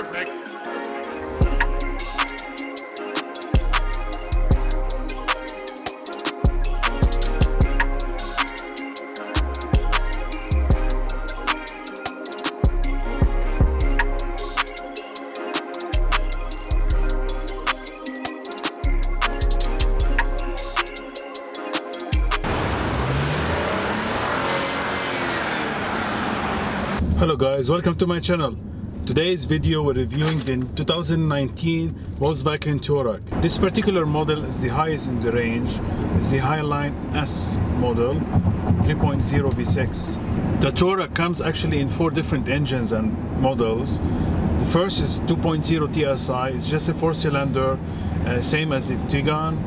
Perfect. Hello guys, welcome to my channel. Today's video we're reviewing the 2019 Volkswagen Touareg. This particular model is the highest in the range. It's the Highline S model 3.0 V6. The Touareg comes actually in 4 different engines and models. The first is 2.0 TSI. It's just a 4-cylinder, same as the Tiguan.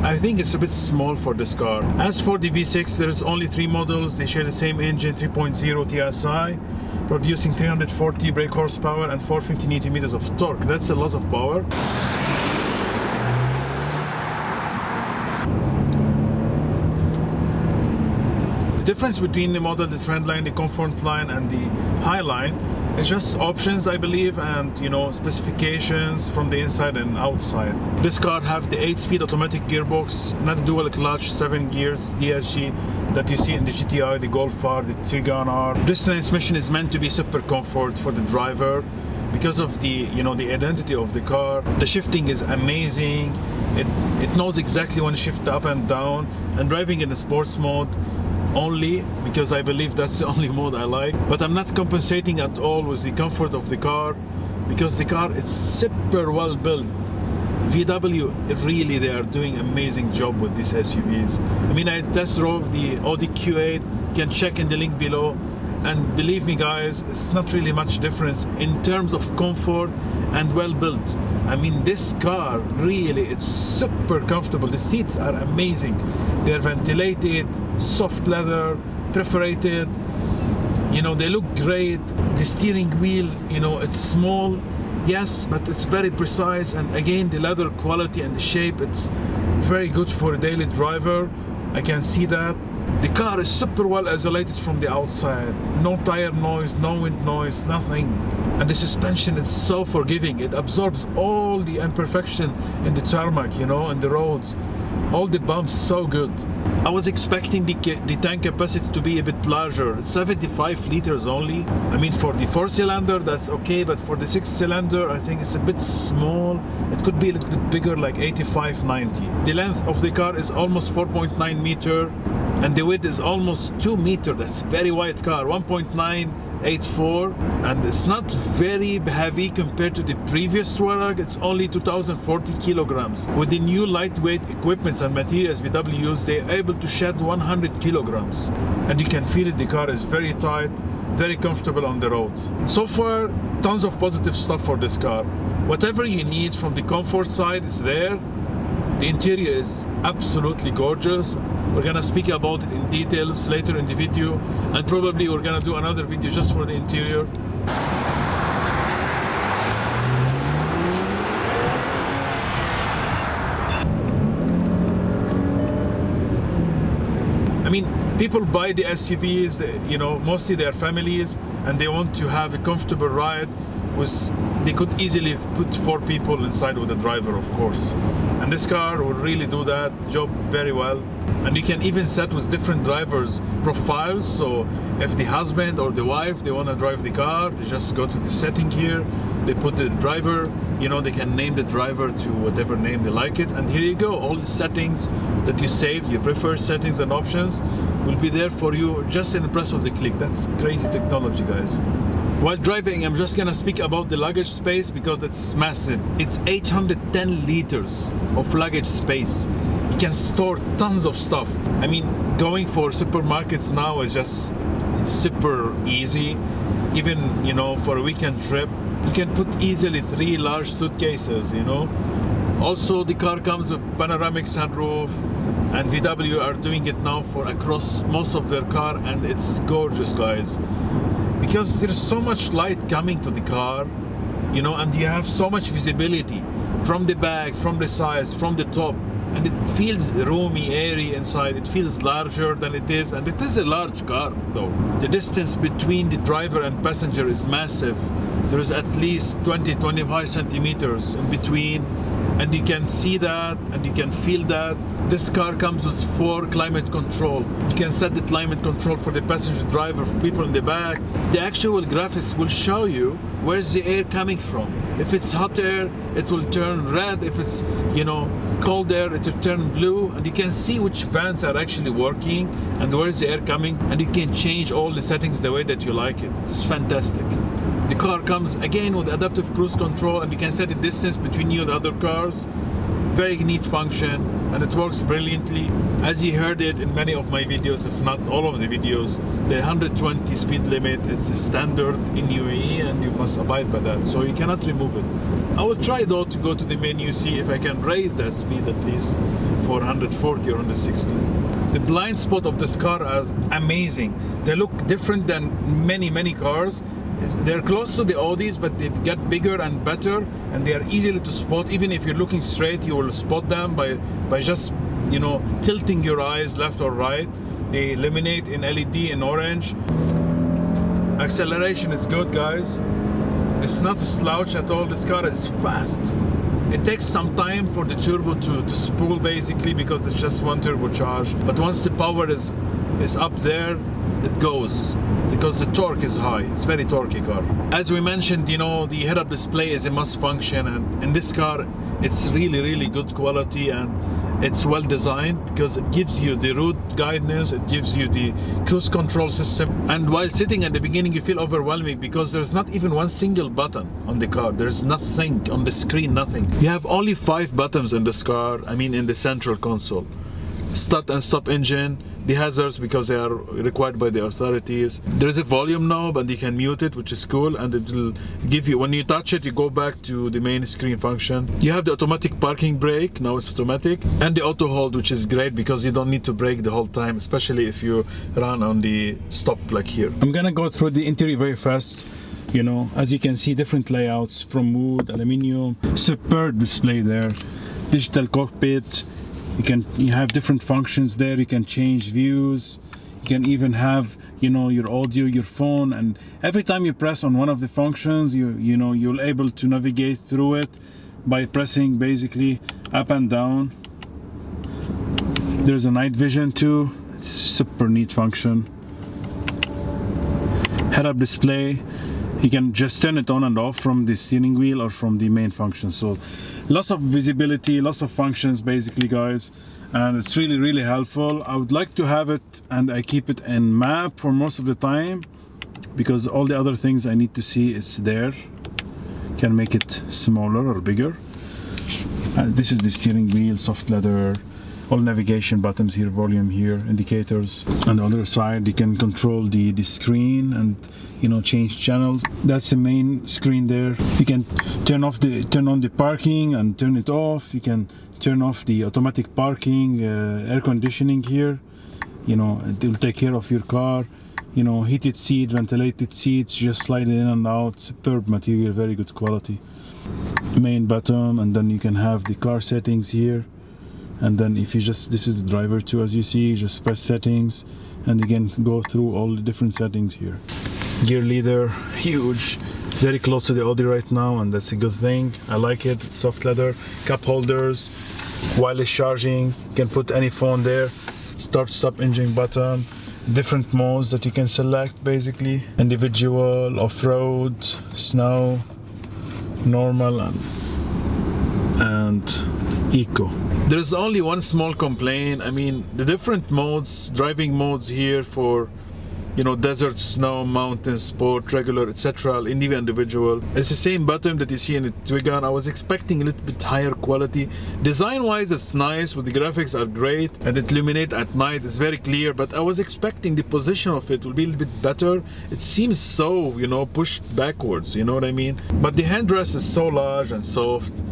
I think it's a bit small for this car. As for the V6, there's only 3 models. They share the same engine, 3.0 TSI, producing 340 brake horsepower and 450 Newton meters of torque. That's a lot of power. The difference between the model, the Trendline, the Comfort Line and the Highline, it's just options, I believe, and specifications from the inside and outside. This car have the 8-speed automatic gearbox, not dual clutch, 7 gears DSG that you see in the GTI, the Golf R, the Tiguan R. This transmission is meant to be super comfort for the driver because of the the identity of the car. The shifting is amazing. It knows exactly when to shift up and down, and driving in the sports mode only, because I believe that's the only mode I like. But I'm not compensating at all with the comfort of the car, because the car is super well built. VW, really, they are doing amazing job with these SUVs. I mean, I test drove the Audi Q8, you can check in the link below, and believe me guys, it's not really much difference in terms of comfort and well built. I mean, this car really, it's super comfortable. The seats are amazing. They're ventilated, soft leather, perforated. They look great. The steering wheel, it's small, yes, but it's very precise. And again, the leather quality and the shape, it's very good for a daily driver. I can see that. The car is super well isolated from the outside. No tire noise, no wind noise, nothing. And the suspension is so forgiving. It absorbs all the imperfection in the tarmac, in the roads. All the bumps, so good. I was expecting the tank capacity to be a bit larger. It's 75 liters only. I mean, for the 4-cylinder, that's okay, but for the 6-cylinder, I think it's a bit small. It could be a little bit bigger, like 85, 90. The length of the car is almost 4.9 meter. And the width is almost 2 meters. That's very wide car, 1.984, and it's not very heavy compared to the previous Touareg. It's only 2,040 kilograms. With the new lightweight equipments and materials VW use, they're able to shed 100 kilograms. And you can feel it, the car is very tight, very comfortable on the road. So far, tons of positive stuff for this car. Whatever you need from the comfort side is there. The interior is absolutely gorgeous. We're gonna speak about it in details later in the video, and probably we're gonna do another video just for the interior. I mean, people buy the SUVs, mostly their families, and they want to have a comfortable ride. They could easily put 4 people inside with the driver, of course. And this car will really do that job very well. And you can even set with different drivers' profiles. So if the husband or the wife, they want to drive the car, they just go to the setting here. They put the driver, they can name the driver to whatever name they like it. And here you go, all the settings that you saved, your preferred settings and options will be there for you just in the press of the click. That's crazy technology, guys. While driving, I'm just gonna speak about the luggage space because it's massive. It's 810 liters of luggage space. You can store tons of stuff. I mean, going for supermarkets now is just super easy. Even, for a weekend trip, you can put easily 3 large suitcases, Also, the car comes with panoramic sunroof, and VW are doing it now for across most of their car, and it's gorgeous, guys. Because there's so much light coming to the car, and you have so much visibility from the back, from the sides, from the top. and it feels roomy, airy inside. It feels larger than it is, and it is a large car though. The distance between the driver and passenger is massive. There's at least 20-25 centimeters in between, and you can see that and you can feel that. This car comes with 4 climate control. You can set the climate control for the passenger, driver, for people in the back. The actual graphics will show you where's the air coming from. If it's hot air, it will turn red. If it's, you know, cold air, it will turn blue. And you can see which fans are actually working and where's the air coming, and you can change all the settings the way that you like it. It's fantastic. The car comes again with adaptive cruise control, and you can set the distance between you and other cars. Very neat function, and it works brilliantly. As you heard it in many of my videos, if not all of the videos, the 120 speed limit, it's a standard in UAE and you must abide by that, so you cannot remove it. I will try though to go to the menu, see if I can raise that speed at least for 140 or 160. The blind spot of this car is amazing. They look different than many cars. They're close to the Audis, but they get bigger and better, and they are easily to spot. Even if you're looking straight, you will spot them by just, you know, tilting your eyes left or right. They illuminate in LED in orange. Acceleration is good, guys. It's not a slouch at all. This car is fast. It takes some time for the turbo to spool, basically, because it's just one turbocharged. But once the power is up there, it goes, because the torque is high. It's very torquey car. As we mentioned, you know, the head-up display is a must function, and in this car it's really good quality, and it's well designed because it gives you the route guidance, it gives you the cruise control system, and while sitting at the beginning you feel overwhelming because there's not even one single button on the car. There's nothing on the screen, nothing. You have only 5 buttons in this car, I mean in the central console. Start and stop engine, the hazards because they are required by the authorities. There's a volume knob and you can mute it, which is cool, and it will give you, when you touch it, you go back to the main screen function. You have the automatic parking brake, now it's automatic, and the auto hold, which is great because you don't need to brake the whole time, especially if you run on the stop like here. I'm gonna go through the interior very fast. You know, as you can see, different layouts from wood, aluminium, superb display there, digital cockpit. You have different functions there. You can change views. You can even have, you know, your audio, your phone, and every time you press on one of the functions, you know, you'll able to navigate through it by pressing basically up and down. There's a night vision too. It's super neat function. Head-up display. You can just turn it on and off from the steering wheel or from the main function. So lots of visibility, lots of functions basically, guys, and it's really helpful. I would like to have it, and I keep it in map for most of the time because all the other things I need to see is there. Can make it smaller or bigger. And this is the steering wheel, soft leather, all navigation buttons here, volume here, indicators. On the other side you can control the screen and, you know, change channels. That's the main screen there. You can turn on the parking and turn it off. You can turn off the automatic parking, air conditioning here. You know, it will take care of your car. You know, heated seat, ventilated seats, just slide it in and out. Superb material, very good quality. Main button, and then you can have the car settings here. And then if you just, this is the driver too, as you see, just press settings and you can go through all the different settings here. Gear leader, huge, very close to the Audi right now, and that's a good thing. I like it. It's soft leather, cup holders, wireless charging, you can put any phone there, start stop engine button, different modes that you can select basically, individual, off-road, snow, normal, and eco. There's only one small complaint. I mean, the different modes, driving modes here for, you know, desert, snow, mountain, sport, regular, etc., individual. It's the same button that you see in the Touareg. I was expecting a little bit higher quality. Design-wise, it's nice, with the graphics are great, and it illuminates at night. It's very clear, but I was expecting the position of it will be a little bit better. It seems so, you know, pushed backwards. You know what I mean? But the handrest is so large and soft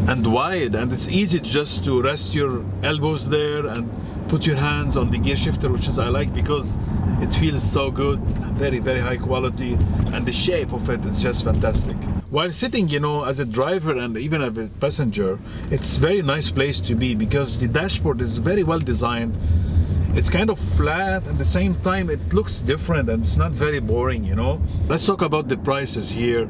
and wide, and it's easy just to rest your elbows there and put your hands on the gear shifter, which is I like because it feels so good, very high quality, and the shape of it is just fantastic. while sitting, you know, as a driver and even as a passenger, it's very nice place to be because the dashboard is very well designed. It's kind of flat, at the same time it looks different and it's not very boring, you know. Let's talk about the prices here.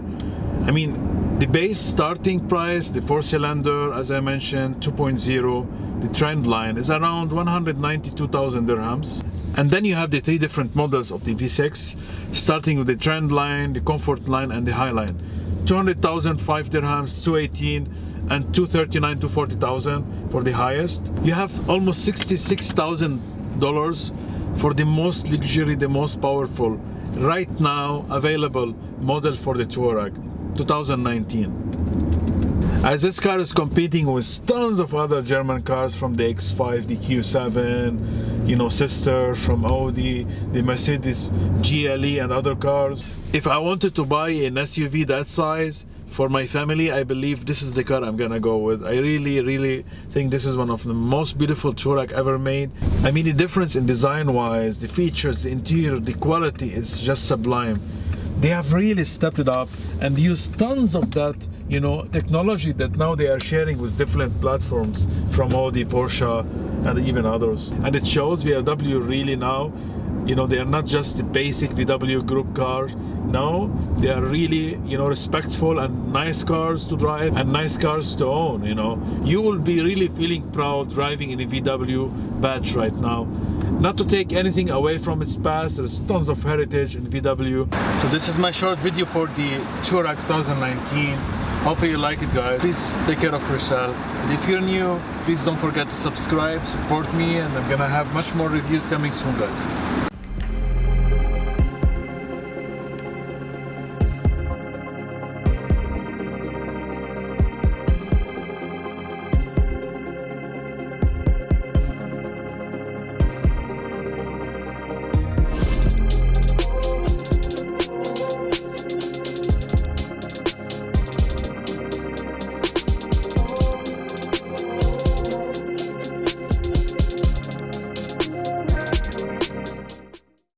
I mean, the base starting price, the 4-cylinder, as I mentioned, 2.0, the trend line is around 192,000 dirhams. And then you have the 3 different models of the V6, starting with the trend line, the comfort line, and the Highline. 200,000, 5 dirhams, 218, and 239 to 40,000 for the highest. You have almost $66,000 for the most luxury, the most powerful, right now available model for the Touareg 2019. As this car is competing with tons of other German cars, from the X5, the Q7, you know, sister from Audi, the Mercedes GLE and other cars. If I wanted to buy an SUV that size for my family, I believe this is the car I'm gonna go with. I really think this is one of the most beautiful Touareg ever made. I mean, the difference in design wise, the features, the interior, the quality is just sublime. They have really stepped it up and used tons of that, you know, technology that now they are sharing with different platforms from Audi, Porsche, and even others. And it shows BMW really now, you know, they are not just the basic VW group car. No, they are really, you know, respectful and nice cars to drive and nice cars to own, you know. You will be really feeling proud driving in a VW badge right now. Not to take anything away from its past, there's tons of heritage in VW. So this is my short video for the Touareg 2019. Hopefully you like it, guys. Please take care of yourself. And if you're new, please don't forget to subscribe, support me, and I'm gonna have much more reviews coming soon, guys.